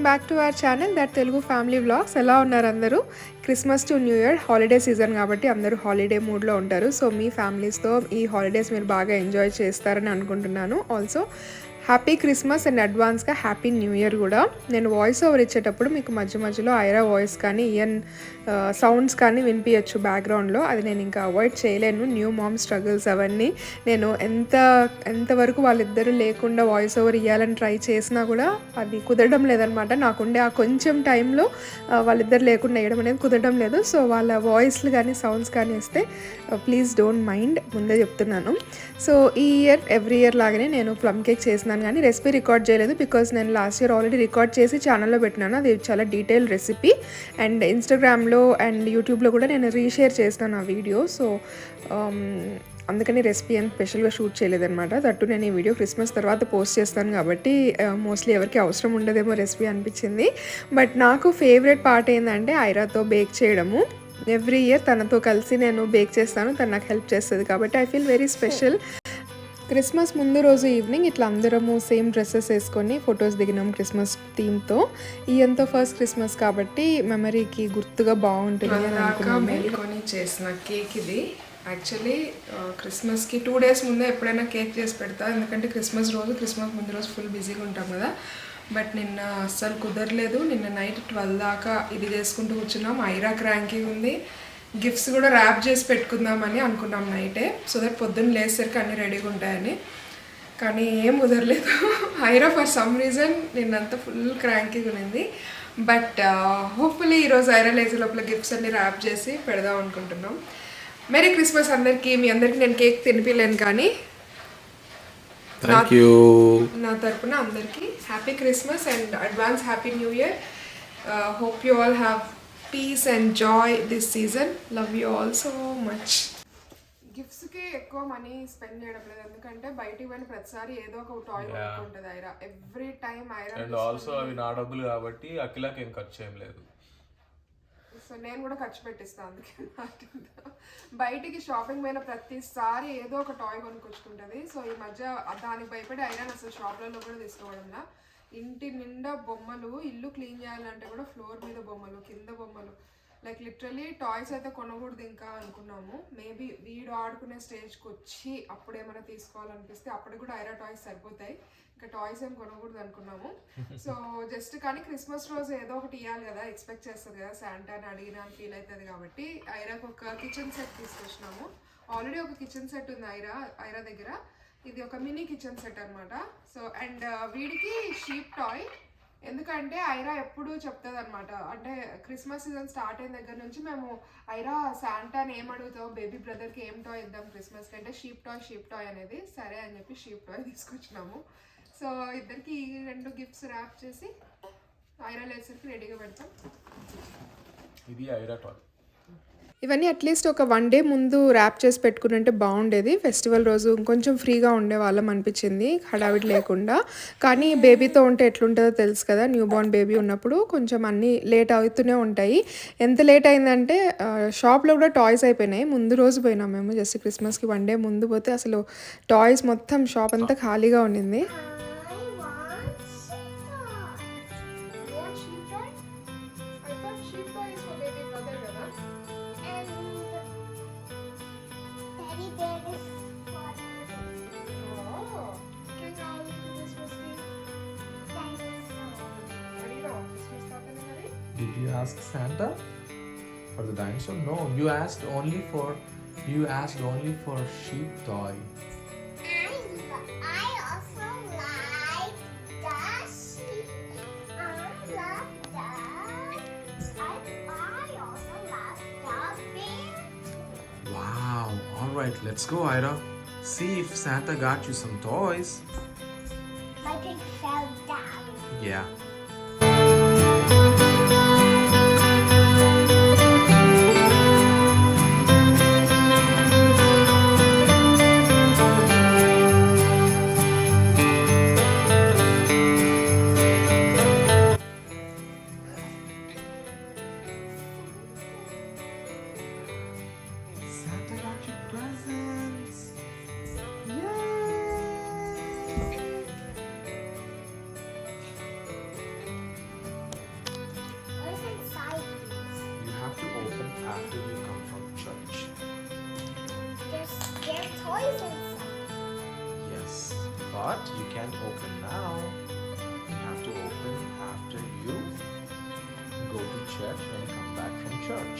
Back to our channel that Telugu family vlogs. ఎలా ఉన్నారు అందరూ? Christmas to new year holiday season కాబట్టి అందరూ హాలిడే మూడ్లో ఉంటారు. సో మీ ఫ్యామిలీస్తో ఈ హాలిడేస్ మీరు బాగా ఎంజాయ్ చేస్తారని అనుకుంటున్నాను. ఆల్సో హ్యాపీ క్రిస్మస్ అండ్ అడ్వాన్స్గా హ్యాపీ న్యూ ఇయర్ కూడా. నేను వాయిస్ ఓవర్ ఇచ్చేటప్పుడు మీకు మధ్య మధ్యలో ఐరా వాయిస్ కానీ ఇయన్ సౌండ్స్ కానీ వినిపించచ్చు బ్యాక్గ్రౌండ్లో. అది నేను ఇంకా అవాయిడ్ చేయలేను. న్యూ మామ్ స్ట్రగుల్స్ అవన్నీ నేను ఎంతవరకు వాళ్ళిద్దరూ లేకుండా వాయిస్ ఓవర్ ఇవ్వాలని ట్రై చేసినా కూడా అది కుదరడం లేదనమాట. నాకుండే ఆ కొంచెం టైంలో వాళ్ళిద్దరు లేకుండా వేయడం అనేది కుదరడం లేదు. సో వాళ్ళ వాయిస్లు కానీ సౌండ్స్ కానీ వస్తే ప్లీజ్ డోంట్ మైండ్, ముందే చెప్తున్నాను. సో ఈ ఇయర్ ఎవ్రీ ఇయర్ లాగానే నేను ప్లమ్ కేక్ చేసినాను, కానీ రెసిపీ రికార్డ్ చేయలేదు. బికాజ్ నేను లాస్ట్ ఇయర్ ఆల్రెడీ రికార్డ్ చేసి ఛానల్లో పెట్టినాను. అది చాలా డీటెయిల్ రెసిపీ. అండ్ ఇన్స్టాగ్రామ్లో అండ్ యూట్యూబ్లో కూడా నేను రీషేర్ చేస్తాను ఆ వీడియో. సో అందుకని రెసిపీ అని స్పెషల్గా షూట్ చేయలేదన్నమాట. దట్టు నేను ఈ వీడియో క్రిస్మస్ తర్వాత పోస్ట్ చేస్తాను కాబట్టి మోస్ట్లీ ఎవరికి అవసరం ఉండదేమో రెసిపీ అనిపించింది. బట్ నాకు ఫేవరెట్ పార్ట్ ఏంటంటే ఐరాతో బేక్ చేయడము. ఎవ్రీ ఇయర్ తనతో కలిసి నేను బేక్ చేస్తాను, తను నాకు హెల్ప్ చేస్తుంది కాబట్టి I feel very special. Christmas ముందు రోజు ఈవినింగ్ ఇట్లా అందరము సేమ్ డ్రెస్సెస్ వేసుకొని ఫొటోస్ దిగినాం క్రిస్మస్ థీమ్తో. ఈయంతో ఫస్ట్ క్రిస్మస్ కాబట్టి మెమరీకి గుర్తుగా బాగుంటుంది అని అనుకున్నాను. చేసిన కేక్ ఇది యాక్చువల్లీ క్రిస్మస్కి 2 days ముందే ఎప్పుడైనా కేక్ చేసి పెడతా, ఎందుకంటే క్రిస్మస్ ముందు రోజు ఫుల్ బిజీగా ఉంటాం కదా. బట్ నిన్న అస్సలు కుదరలేదు. నిన్న నైట్ 12 దాకా ఇది చేసుకుంటూ కూర్చున్నాం. ఐరా క్రాంకీ ఉంది. గిఫ్ట్స్ కూడా ర్యాప్ చేసి పెట్టుకుందామని అనుకున్నాం నైటే, సో దట్ పొద్దున్న లేసరికి అన్నీ రెడీగా ఉంటాయని. కానీ ఏం కుదరలేదు. ఐరా ఫర్ సమ్ రీజన్ నిన్నంతా ఫుల్ క్రాంకీగా ఉన్నింది. బట్ హోప్ఫుల్లీ ఈరోజు ఐరా లేసే లోపల గిఫ్ట్స్ అన్ని ర్యాప్ చేసి పెడదాం అనుకుంటున్నాం. మెరీ క్రిస్మస్ అందరికీ. మీ అందరికీ నేను కేక్ తినిపించలేను, కానీ నా తరపున అందరికీ happy Christmas and advance happy new year. Hope you all have peace and joy this season. Love you all so much. గిఫ్ట్స్కి ఎక్కువ మనీ స్పెండ్ చేయడం లేదు, ఎందుకంటే బయటికి పోయిన ప్రతిసారి ఏదో ఒక టాయ్ కొనుక్కుంటుంది Aira. Every time Aira. And also అవి నా డబ్బులు కాబట్టి అఖిలకి ఏం ఖర్చు ఏం లేదు. సో నేను కూడా ఖర్చు పెట్టిస్తాను. అందుకే బయటికి షాపింగ్ పోయిన ప్రతిసారి ఏదో ఒక టాయ్ కొనుక్కొచ్చుకుంటుంది. సో ఈ మధ్య దానికి భయపడి ఐరా అసలు షాప్లలో కూడా తీసుకోవడంలా. ఇంటి నిండా బొమ్మలు, ఇల్లు క్లీన్ చేయాలంటే కూడా ఫ్లోర్ మీద బొమ్మలు, కింద బొమ్మలు. లైక్ లిటరలీ టాయ్స్ అయితే కొనకూడదు ఇంకా అనుకున్నాము. మేబీ వీడు ఆడుకునే స్టేజ్కి వచ్చి అప్పుడు ఏమైనా తీసుకోవాలనిపిస్తే అప్పటికి కూడా ఐరా టాయ్స్ సరిపోతాయి. ఇంకా టాయ్స్ ఏం కొనకూడదు అనుకున్నాము. సో జస్ట్ కానీ క్రిస్మస్ రోజు ఏదో ఒకటి ఇవ్వాలి కదా, ఎక్స్పెక్ట్ చేస్తుంది కదా శాంటాని అడిగినా అని ఫీల్ అవుతుంది కాబట్టి ఐరాకు ఒక కిచెన్ సెట్ తీసుకొచ్చినాము. ఆల్రెడీ ఒక కిచెన్ సెట్ ఉంది ఐరా దగ్గర. ఇది ఒక మినీ కిచెన్ సెట్ అనమాట. సో అండ్ వీడికి షీప్ టాయ్, ఎందుకంటే ఐరా ఎప్పుడు చెప్తుంది అనమాట. అంటే క్రిస్మస్ సీజన్ స్టార్ట్ అయిన దగ్గర నుంచి మేము ఐరా శాంటాని ఏం అడుగుతావు, బేబీ బ్రదర్కి ఏం టాయ్ ఇద్దాం క్రిస్మస్కి అంటే షీప్ టాయ్ అనేది. సరే అని చెప్పి షీప్ టాయ్ తీసుకొచ్చినాము. సో ఇద్దరికి 2 గిఫ్ట్స్ ర్యాప్ చేసి ఐరా లేసరికి రెడీగా పెడతాం. ఇది ఐరా టాయ్. ఇవన్నీ అట్లీస్ట్ ఒక 1 day ముందు ర్యాప్ చేసి పెట్టుకుంటే బాగుండేది. ఫెస్టివల్ రోజు ఇంకొంచెం ఫ్రీగా ఉండేవాళ్ళం అనిపించింది, హడావిడి లేకుండా. కానీ బేబీతో ఉంటే ఎట్లుంటుందో తెలుసు కదా, న్యూ బోర్న్ బేబీ ఉన్నప్పుడు కొంచెం అన్నీ లేట్ అవుతూనే ఉంటాయి. ఎంత లేట్ అయిందంటే షాప్లో కూడా టాయ్స్ అయిపోయినాయి. ముందు రోజు పోయినాం మేము, జస్ట్ క్రిస్మస్కి 1 day ముందు పోతే అసలు టాయ్స్ మొత్తం షాప్ అంతా ఖాళీగా ఉండింది. Did you ask Santa for the dinosaur? No, you asked only for sheep toy. I also like the sheep. I love the. I also love the bear. Wow! All right, let's go, Ira. See if Santa got you some toys. My pig fell down. Yeah. can open now. You have to open after you go to church and come back from church.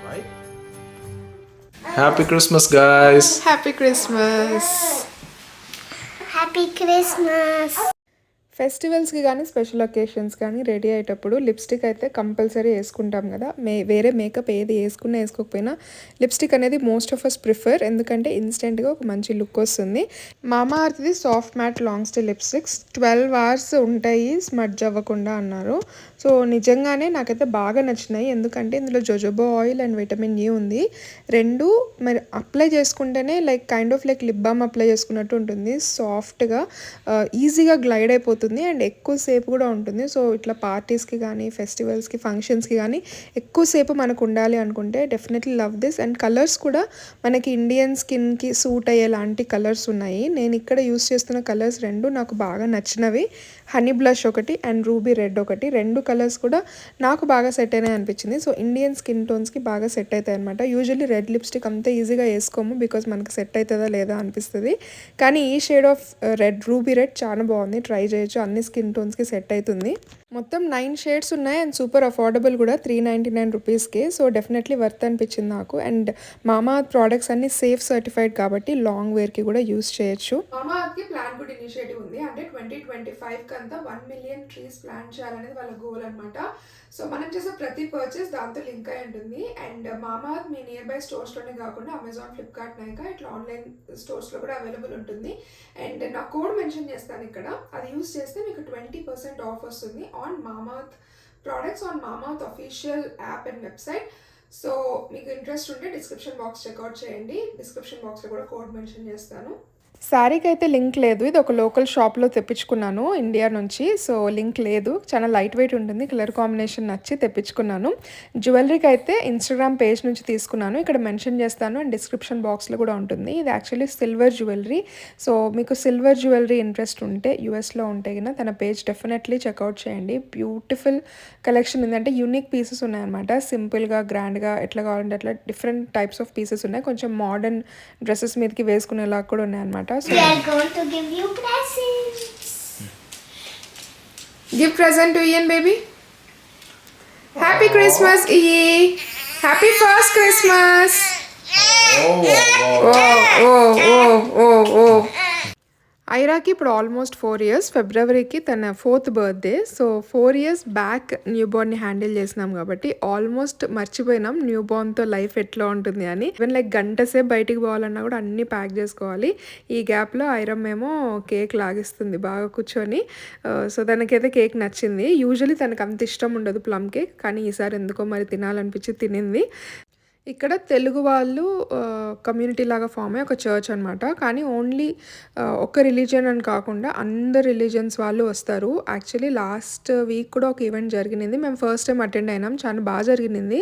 Right? Happy Christmas, guys! Happy Christmas. Happy Christmas. ఫెస్టివల్స్కి కానీ special occasions కానీ ready అయ్యేటప్పుడు lipstick అయితే compulsory వేసుకుంటాం కదా. వేరే makeup ఏది వేసుకున్నా వేసుకోకపోయినా లిప్స్టిక్ అనేది మోస్ట్ ఆఫ్ అస్ ప్రిఫర్, ఎందుకంటే ఇన్స్టెంట్గా ఒక మంచి లుక్ వస్తుంది. మామా అర్త్ది soft matte long stay lipsticks 12 hours ఉంటాయి స్మడ్జ్ అవ్వకుండా అన్నారు. సో నిజంగానే నాకైతే బాగా నచ్చినాయి, ఎందుకంటే ఇందులో jojoba oil and vitamin E ఉంది. రెండు మరి అప్లై చేసుకుంటేనే like kind of like lip balm apply చేసుకున్నట్టు ఉంటుంది. సాఫ్ట్గా ఈజీగా గ్లైడ్ అయిపోతుంది అండ్ ఎక్కువసేపు కూడా ఉంటుంది. సో ఇట్లా పార్టీస్కి కానీ ఫెస్టివల్స్కి ఫంక్షన్స్కి కానీ ఎక్కువసేపు మనకు ఉండాలి అనుకుంటే definitely love this. And colours కూడా మనకి ఇండియన్ స్కిన్కి సూట్ అయ్యేలాంటి కలర్స్ ఉన్నాయి. నేను ఇక్కడ యూస్ చేస్తున్న కలర్స్ రెండు నాకు బాగా నచ్చినవి. హనీ బ్లష్ ఒకటి అండ్ రూబీ రెడ్ ఒకటి, రెండు కలర్స్ కూడా నాకు బాగా సెట్ అయినాయి అనిపించింది. సో ఇండియన్ స్కిన్ టోన్స్కి బాగా సెట్ అవుతాయి అనమాట. యూజువల్లీ రెడ్ లిప్స్టిక్ అంత ఈజీగా వేసుకోము బికాజ్ మనకి సెట్ అవుతుందా లేదా అనిపిస్తుంది. కానీ ఈ shade of red ruby red చాలా బాగుంది, ట్రై చేయొచ్చు, అన్ని స్కిన్ టోన్స్కి సెట్ అవుతుంది. మొత్తం 9 షేడ్స్ ఉన్నాయి అండ్ సూపర్ అఫోర్డబుల్ కూడా, 399 రూపీస్కి. సో డెఫినెట్లీ వర్త్ అనిపించింది నాకు. అండ్ మామా ప్రోడక్ట్స్ అన్ని సేఫ్ సర్టిఫైడ్ కాబట్టి లాంగ్ వేర్కి కూడా యూస్ చేయొచ్చు. మామా అర్త్కి ప్లాన్ గుడ్ ఇనిషియేటివ్ ఉంది, అంటే 2025 అంతా 1 million ట్రీస్ ప్లాంట్ చేయాలనేది వాళ్ళ గోల్ అనమాట. సో మనం చేసే ప్రతి పర్చేస్ దాంతో లింక్ అయి ఉంటుంది. అండ్ మామా అర్త్ మీ నియర్ బై స్టోర్స్లోనే కాకుండా అమెజాన్, ఫ్లిప్కార్ట్, నైకా ఇట్లా ఆన్లైన్ స్టోర్స్లో కూడా అవైలబుల్ ఉంటుంది. అండ్ నా కోడ్ మెన్షన్ చేస్తాను ఇక్కడ, అది యూస్ చేస్తే మీకు 20% ఆఫ్ వస్తుంది ఆన్ మామా అర్త్ ప్రోడక్ట్స్ ఆన్ మామా earth official app and website. So మీకు ఇంట్రెస్ట్ ఉంటే డిస్క్రిప్షన్ బాక్స్ చెక్అవుట్ చేయండి, డిస్క్రిప్షన్ బాక్స్లో కూడా కోడ్ మెన్షన్ చేస్తాను. శారీకి అయితే లింక్ లేదు, ఇది ఒక లోకల్ షాప్లో తెప్పించుకున్నాను ఇండియా నుంచి. సో లింక్ లేదు, చాలా లైట్ వెయిట్ ఉంటుంది, కలర్ కాంబినేషన్ నచ్చి తెప్పించుకున్నాను. జ్యువెలరీకి అయితే ఇన్స్టాగ్రామ్ పేజ్ నుంచి తీసుకున్నాను, ఇక్కడ మెన్షన్ చేస్తాను అండ్ డిస్క్రిప్షన్ బాక్స్లో కూడా ఉంటుంది. ఇది యాక్చువల్లీ సిల్వర్ జ్యువెలరీ. సో మీకు సిల్వర్ జ్యువెలరీ ఇంట్రెస్ట్ ఉంటే యూఎస్లో ఉంటే కన్నా తన పేజ్ డెఫినెట్లీ చెక్అవుట్ చేయండి. బ్యూటిఫుల్ కలెక్షన్ ఉంది, అంటే యూనిక్ పీసెస్ ఉన్నాయన్నమాట. సింపుల్గా గ్రాండ్గా ఎట్లా కావాలంటే అట్లా డిఫరెంట్ టైప్స్ ఆఫ్ పీసెస్ ఉన్నాయి. కొంచెం మోడర్న్ డ్రెస్సెస్ మీదకి వేసుకునేలా కూడా ఉన్నాయన్నమాట. We are going to give you presents. Give present to Ian, baby. Happy Christmas, Ian. Happy first Christmas. Oh. ఐరాకి ఇప్పుడు ఆల్మోస్ట్ 4 years. ఫిబ్రవరికి తన 4th birthday. So 4 years back new బోర్న్ని handle చేసినాం కాబట్టి ఆల్మోస్ట్ మర్చిపోయినాం న్యూ బోర్న్తో లైఫ్ ఎట్లా ఉంటుంది అని. ఈవెన్ లైక్ గంట సేపు బయటికి పోవాలన్నా కూడా అన్నీ ప్యాక్ చేసుకోవాలి. ఈ గ్యాప్లో ఐరమ్ ఏమో కేక్ లాగిస్తుంది బాగా కూర్చొని. సో తనకైతే కేక్ నచ్చింది. యూజువలీ తనకు అంత ఇష్టం ఉండదు ప్లమ్ కేక్, కానీ ఈసారి ఎందుకో మరి తినాలనిపించి తినింది. ఇక్కడ తెలుగు వాళ్ళు కమ్యూనిటీ లాగా ఫామ్ అయ్యి ఒక చర్చ్ అనమాట. కానీ ఓన్లీ ఒక రిలీజియన్ అని కాకుండా అందరు రిలీజియన్స్ వాళ్ళు వస్తారు. యాక్చువల్లీ లాస్ట్ వీక్ కూడా ఒక ఈవెంట్ జరిగింది, మేము ఫస్ట్ టైం అటెండ్ అయినాం, చాలా బాగా జరిగింది.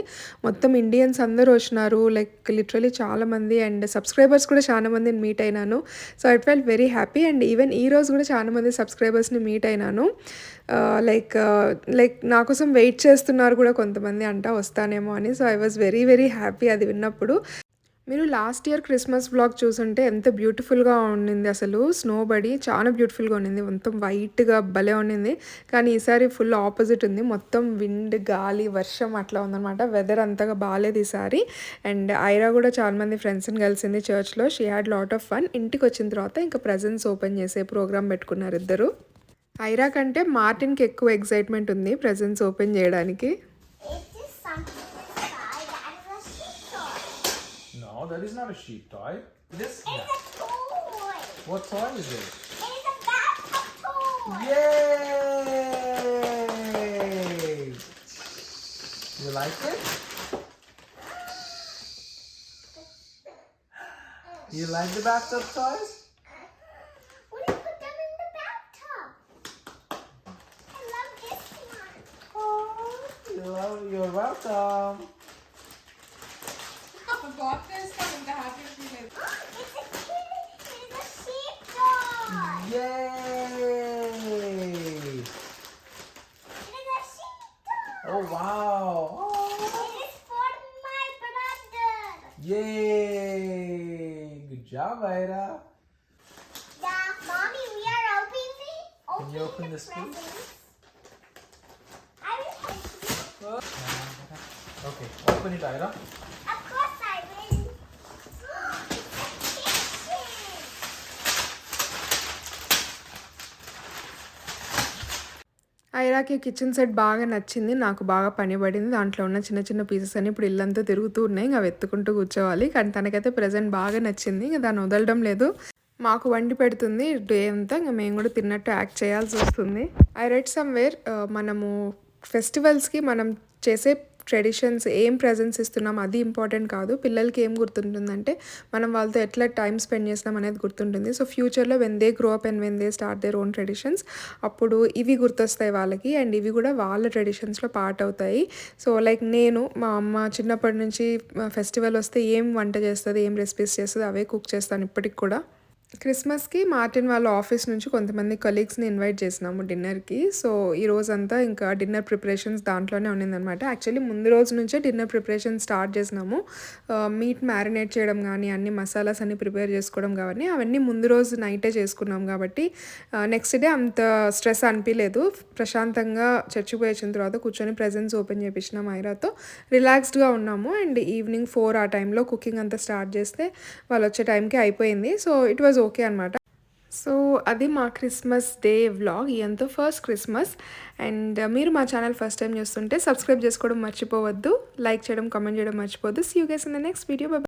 మొత్తం ఇండియన్స్ అందరూ వచ్చినారు, లైక్ లిటరలీ చాలామంది. అండ్ సబ్స్క్రైబర్స్ కూడా చాలా మందిని మీట్ అయినాను. So I felt very happy. And even ఈ రోజు కూడా చాలా మంది సబ్స్క్రైబర్స్ని మీట్ అయినాను. లైక్ నా కోసం వెయిట్ చేస్తున్నారు కూడా కొంతమంది అంట వస్తానేమో అని. So I was very very happy అది విన్నప్పుడు. మీరు లాస్ట్ ఇయర్ క్రిస్మస్ వ్లాగ్ చూసుంటే ఎంత బ్యూటిఫుల్గా ఉండింది అసలు. స్నో పడి చాలా బ్యూటిఫుల్గా ఉండింది, మొత్తం వైట్గా భలే ఉండింది. కానీ ఈసారి ఫుల్ ఆపోజిట్ ఉంది, మొత్తం విండ్, గాలి, వర్షం అట్లా ఉందన్నమాట. వెదర్ అంతగా బాగాలేదు ఈసారి. అండ్ ఐరా కూడా చాలామంది ఫ్రెండ్స్ని కలిసింది చర్చ్లో. She had lot of fun. ఇంటికి వచ్చిన తర్వాత ఇంకా ప్రజెంట్స్ ఓపెన్ చేసే ప్రోగ్రామ్ పెట్టుకున్నారు ఇద్దరు. ఐరా కంటే మార్టిన్కి ఎక్కువ ఎక్సైట్మెంట్ ఉంది ప్రెజెంట్స్ ఓపెన్ చేయడానికి. No, that is not a sheep toy. This It's a toy. What toy is it? It's a bathtub toy. Yay! You like it? You like the bathtub toys? What do you put them in the bathtub? I love this one. You're welcome. It's a sheep toy. Yay! It's a sheep toy. Oh wow! It is for my brother. Yay! Good job, Ira. Yeah, mommy Can you open this, please? I will help you. Okay, open it, Ira. Of course I will. It's a kitchen. ఐరాకి kitchen set బాగా నచ్చింది, నాకు బాగా పని పడింది. దాంట్లో ఉన్న చిన్న చిన్న పీసెస్ అన్ని ఇప్పుడు ఇల్లంతా తిరుగుతూ ఉన్నాయి, ఇంకా వెతుకుంటూ కూర్చోవాలి. కానీ తనకైతే ప్రెజెంట్ బాగా నచ్చింది, ఇంకా దాన్ని వదలడం లేదు. మాకు వండి పెడుతుంది డే అంతా, ఇంకా మేము కూడా తిన్నట్టు యాక్ట్ చేయాల్సి వస్తుంది. ఐ రెడ్ సమ్వేర్ మనము ఫెస్టివల్స్కి మనం చేసే ట్రెడిషన్స్ ఏం ప్రెజెన్స్ ఇస్తున్నాం అది ఇంపార్టెంట్ కాదు, పిల్లలకి ఏం గుర్తుంటుందంటే మనం వాళ్ళతో ఎట్లా టైం స్పెండ్ చేస్తాం అనేది గుర్తుంటుంది. సో ఫ్యూచర్లో when they grow up and when they start their own traditions, అప్పుడు ఇవి గుర్తొస్తాయి వాళ్ళకి, అండ్ ఇవి కూడా వాళ్ళ ట్రెడిషన్స్లో పార్ట్ అవుతాయి. సో లైక్ నేను మా అమ్మ చిన్నప్పటి నుంచి ఫెస్టివల్ వస్తే ఏం వంట చేస్తుంది, ఏం రెసిపీస్ చేస్తుంది అవే కుక్ చేస్తాను ఇప్పటికి కూడా. క్రిస్మస్కి మార్టిన్ వాళ్ళ ఆఫీస్ నుంచి కొంతమంది కలీగ్స్ని ఇన్వైట్ చేసినాము డిన్నర్కి. సో ఈ రోజంతా ఇంకా డిన్నర్ ప్రిపరేషన్స్ దాంట్లోనే ఉండిందనమాట. యాక్చువల్లీ ముందు రోజు నుంచే డిన్నర్ ప్రిపరేషన్ స్టార్ట్ చేసినాము. మీట్ మ్యారినేట్ చేయడం కానీ అన్ని మసాలాస్ అన్ని ప్రిపేర్ చేసుకోవడం కానీ అవన్నీ ముందు రోజు నైటే చేసుకున్నాం కాబట్టి నెక్స్ట్ డే అంత స్ట్రెస్ అనిపించలేదు. ప్రశాంతంగా చర్చికి పోయి వచ్చిన తర్వాత కూర్చొని ప్రెజెంట్స్ ఓపెన్ చేపించినాం ఐరాతో, రిలాక్స్డ్గా ఉన్నాము. అండ్ ఈవినింగ్ 4 ఆ టైంలో కుకింగ్ అంతా స్టార్ట్ చేస్తే వాళ్ళు వచ్చే టైంకి అయిపోయింది. సో ఇట్ వాజ్ ఓకే అనమాట. సో అది మా క్రిస్మస్ డే వ్లాగ్, ఇదంతా ఫస్ట్ క్రిస్మస్. అండ్ మీరు మా ఛానల్ ఫస్ట్ టైం చూస్తుంటే సబ్స్క్రైబ్ చేసుకోవడం మర్చిపోవద్దు, లైక్ చేయడం, కామెంట్ చేయడం మర్చిపోవద్దు. See you guys in the next video. By.